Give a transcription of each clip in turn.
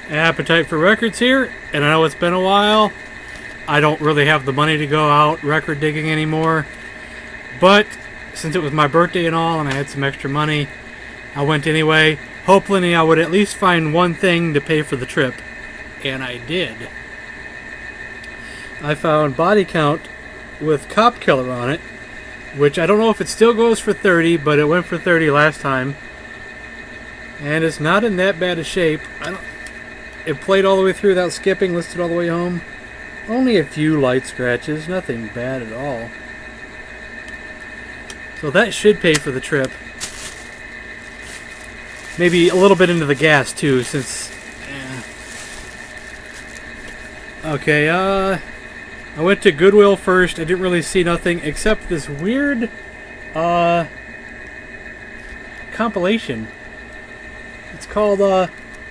Appetite for records here, and I know it's been a while. I don't really have the money to go out record digging anymore, but since it was my birthday and all and I had some extra money, I went anyway, hoping I would at least find one thing to pay for the trip, and I did. I found Body Count with Cop Killer on it, which I don't know if it still goes for 30, but it went for 30 last time, and it's not in that bad a shape. It played all the way through without skipping, listed all the way home. Only a few light scratches, nothing bad at all. So that should pay for the trip. Maybe a little bit into the gas too, since... Okay, I went to Goodwill first. I didn't really see nothing except this weird compilation. It's called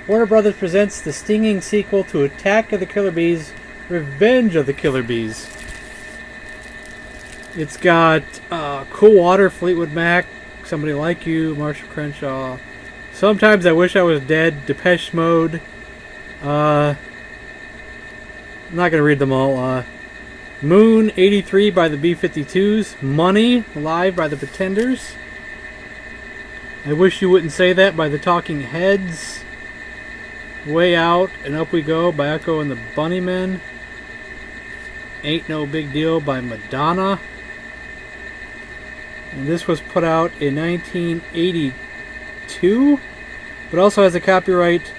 Warner Brothers presents the stinging sequel to Attack of the Killer Bees, Revenge of the Killer Bees. It's got Cool Water, Fleetwood Mac, Somebody Like You, Marshall Crenshaw, Sometimes I Wish I Was Dead, Depeche Mode. I'm not going to read them all. Moon 83 by the B-52s, Money Live by the Pretenders, I Wish You Wouldn't Say That by the Talking Heads, Way Out and Up We Go by Echo and the Bunnymen, Ain't No Big Deal by Madonna, and this was put out in 1982, but also has a copyright,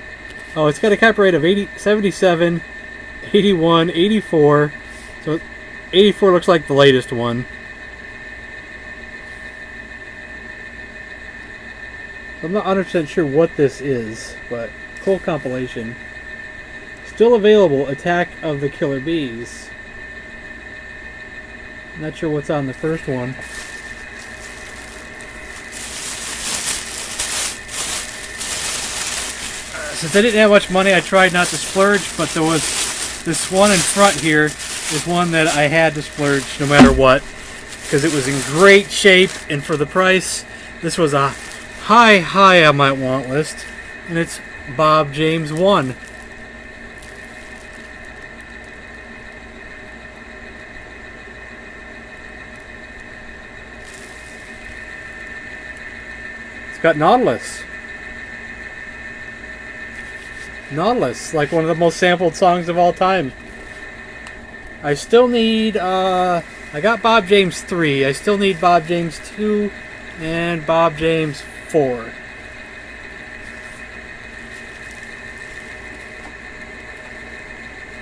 it's got a copyright of 77, 81, 84, so 84 looks like the latest one. I'm not 100% sure what this is, but cool compilation. Still available, Attack of the Killer Bees. Not sure what's on the first one. Since I didn't have much money, I tried not to splurge, but there was this one in front here is one that I had to splurge no matter what, because it was in great shape, and for the price, this was a high on my want list, and it's Bob James 1. It's got Nautilus. Nautilus, like one of the most sampled songs of all time. I still need, I got Bob James 3. I still need Bob James 2 and Bob James 4.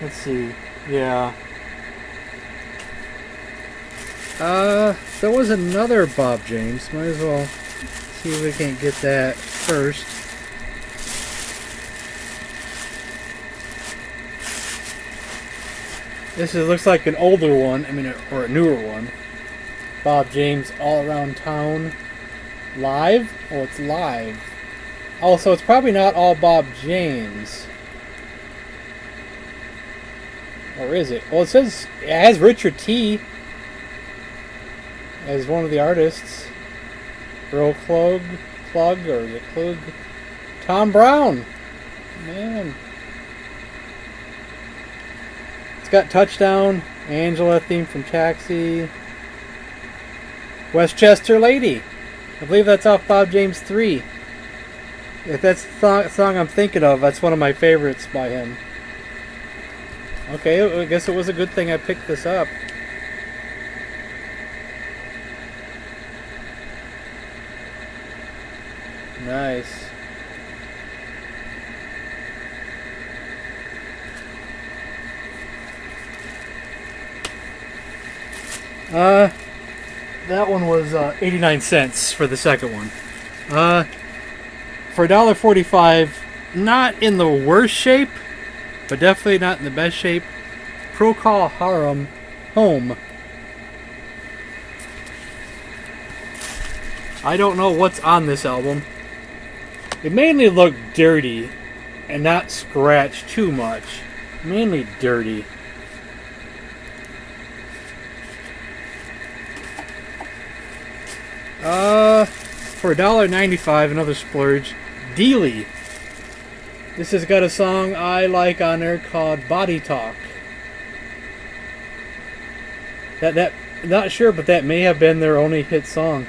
Let's see. Yeah. There was another Bob James. Might as well see if we can't get that first. This looks like an older one, or a newer one. Bob James All Around Town Live? Oh, it's live. Oh, so it's probably not all Bob James. Or is it? Well, it says it has Richard T. as one of the artists. Earl Klug, or is it Klug? Tom Brown. Man. It's got Touchdown, Angela theme from Taxi, Westchester Lady. I believe that's off Bob James 3. If that's the song I'm thinking of, that's one of my favorites by him. Okay, I guess it was a good thing I picked this up. Nice. That one was 89 cents for the second one. For $1.45, not in the worst shape, but definitely not in the best shape. Procol Harum Home. I don't know what's on this album. It mainly looked dirty and not scratched too much. Mainly dirty. For $1.95, another splurge. Dealey. This has got a song I like on there called Body Talk. That not sure, but that may have been their only hit song.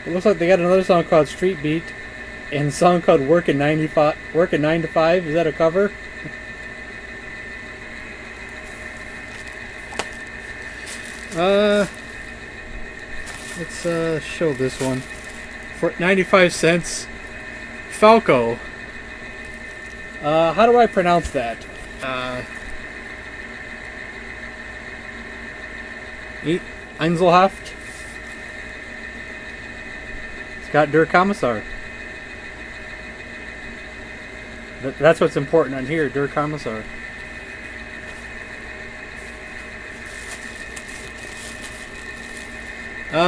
It looks like they got another song called Street Beat and a song called Workin' 9 to 5. Is that a cover? Let's show this one. For 95 cents. Falco. How do I pronounce that? Einzelhaft. It's got Der Kommissar. That's what's important on here, Der Kommissar.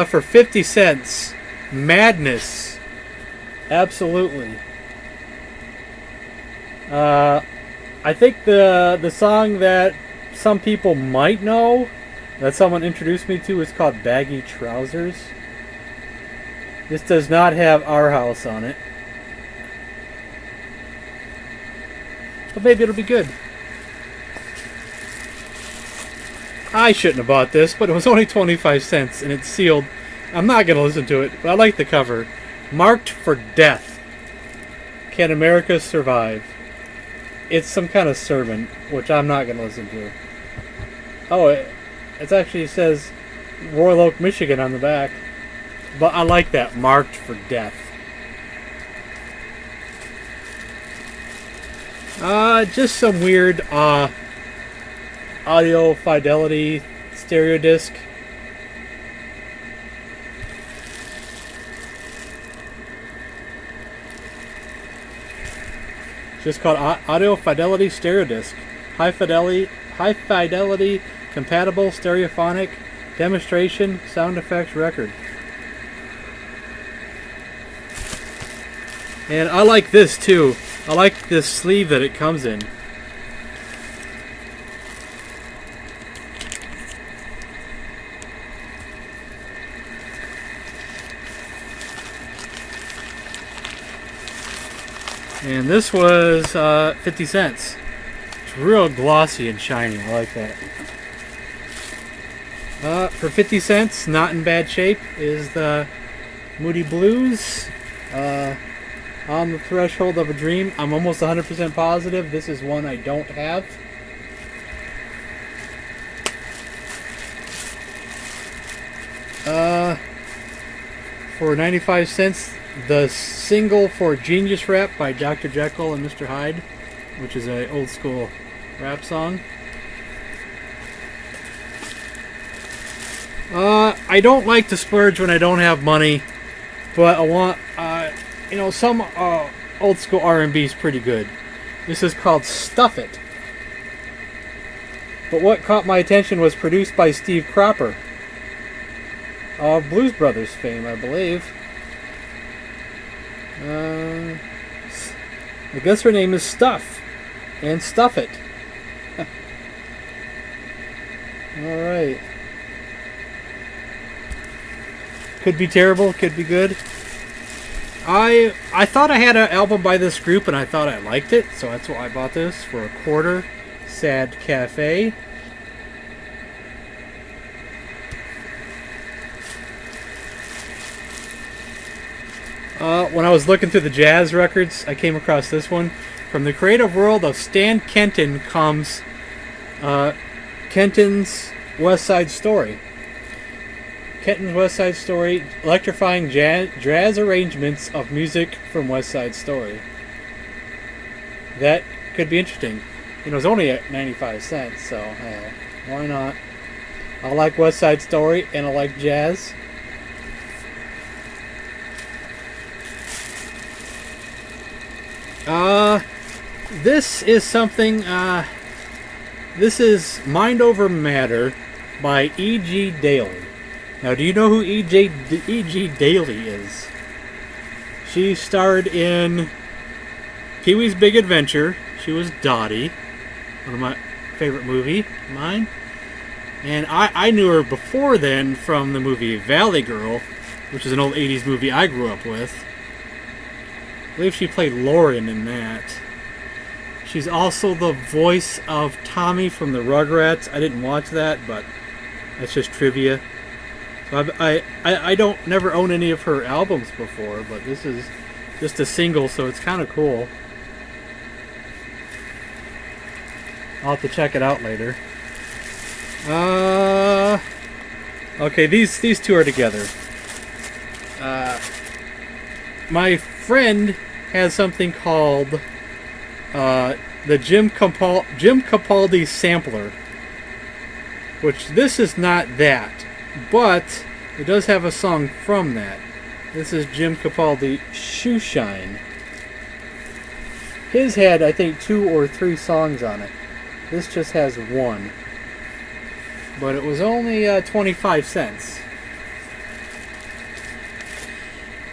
For 50 cents, Madness. Absolutely. I think the song that some people might know, that someone introduced me to, is called Baggy Trousers. This does not have Our House on it. But maybe it'll be good. I shouldn't have bought this, but it was only 25 cents and it's sealed. I'm not going to listen to it, but I like the cover. Marked for Death. Can America Survive? It's some kind of sermon, which I'm not going to listen to. Oh, it actually says Royal Oak, Michigan on the back. But I like that. Marked for Death. Just some weird audio fidelity stereo disc. Just called Audio Fidelity Stereo Disc. High fidelity compatible stereophonic demonstration sound effects record. And I like this too. I like this sleeve that it comes in. And this was 50 cents. It's real glossy and shiny. I like that. For 50 cents, not in bad shape, is the Moody Blues. On the Threshold of a Dream. I'm almost 100% positive this is one I don't have. For 95 cents, the single for Genius Rap by Dr. Jekyll and Mr. Hyde, which is an old school rap song. I don't like to splurge when I don't have money, but I want, some old school R&B is pretty good. This is called Stuff It. But what caught my attention was produced by Steve Cropper of Blues Brothers fame, I believe. I guess her name is Stuff. And Stuff It. Alright. Could be terrible, could be good. I thought I had an album by this group and I thought I liked it, so that's why I bought this for a quarter. Sad Cafe. When I was looking through the jazz records, I came across this one. From the creative world of Stan Kenton comes Kenton's West Side Story. Kenton's West Side Story, electrifying jazz arrangements of music from West Side Story. That could be interesting. It was only at 95 cents, so why not? I like West Side Story and I like jazz. This is something, this is Mind Over Matter by E.G. Daly. Now, do you know who E.G. Daly is? She starred in Pee-wee's Big Adventure. She was Dottie, one of my favorite movie, mine. And I knew her before then from the movie Valley Girl, which is an old 80s movie I grew up with. believe she played Lauren in that. She's also the voice of Tommy from the Rugrats. I didn't watch that, but that's just trivia. So I don't never own any of her albums before, but this is just a single, so it's kind of cool. I'll have to check it out later. Okay, these two are together. My friend has something called the Jim Capaldi sampler, which this is not that, but it does have a song from that. This is Jim Capaldi Shoe Shine. His had, I think, 2 or 3 songs on it. This just has 1. But it was only 25 cents.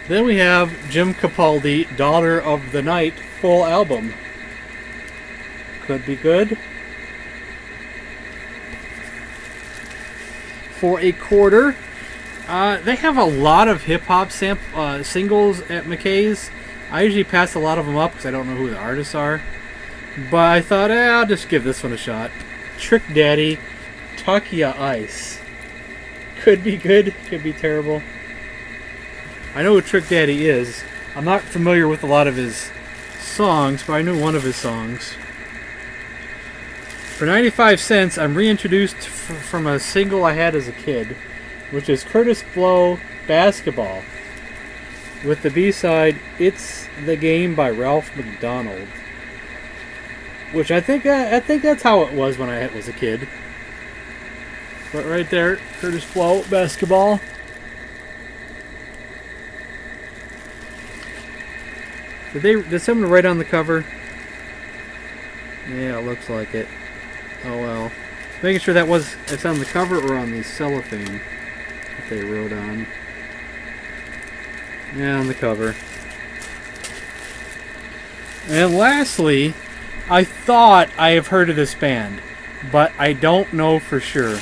Then we have Jim Capaldi, Daughter of the Night, full album. Could be good. For a quarter. They have a lot of hip-hop singles at McKay's. I usually pass a lot of them up because I don't know who the artists are. But I thought, I'll just give this one a shot. Trick Daddy, Tuck Ya Ice. Could be good, could be terrible. I know who Trick Daddy is. I'm not familiar with a lot of his songs, but I knew one of his songs. For 95 cents, I'm reintroduced from a single I had as a kid, which is Kurtis Blow, Basketball, with the B-side, It's the Game by Ralph McDonald. Which I think that's how it was when I was a kid. But right there, Kurtis Blow, Basketball. Did someone write on the cover? Yeah, it looks like it. Oh well. Making sure it's on the cover or on the cellophane that they wrote on. Yeah, on the cover. And lastly, I thought I have heard of this band, but I don't know for sure.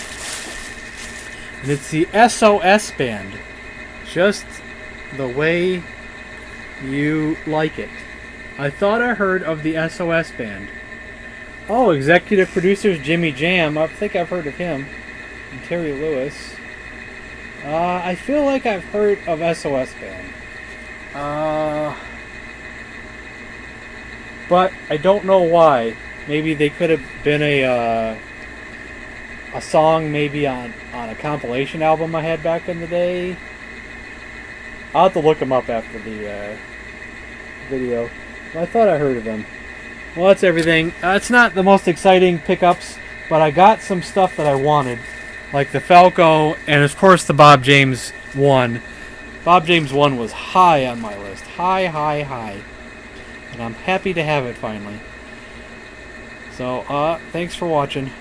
And it's the SOS Band. Just the way you like it. I thought I heard of the SOS Band. Oh, executive producers Jimmy Jam. I think I've heard of him. And Terry Lewis. I feel like I've heard of SOS Band. But I don't know why. Maybe they could have been a song maybe on a compilation album I had back in the day. I'll have to look them up after the video. I thought I heard of them. Well, that's everything. It's not the most exciting pickups, but I got some stuff that I wanted, like the Falco and, of course, the Bob James 1. Bob James 1 was high on my list. High. And I'm happy to have it finally. So, thanks for watching.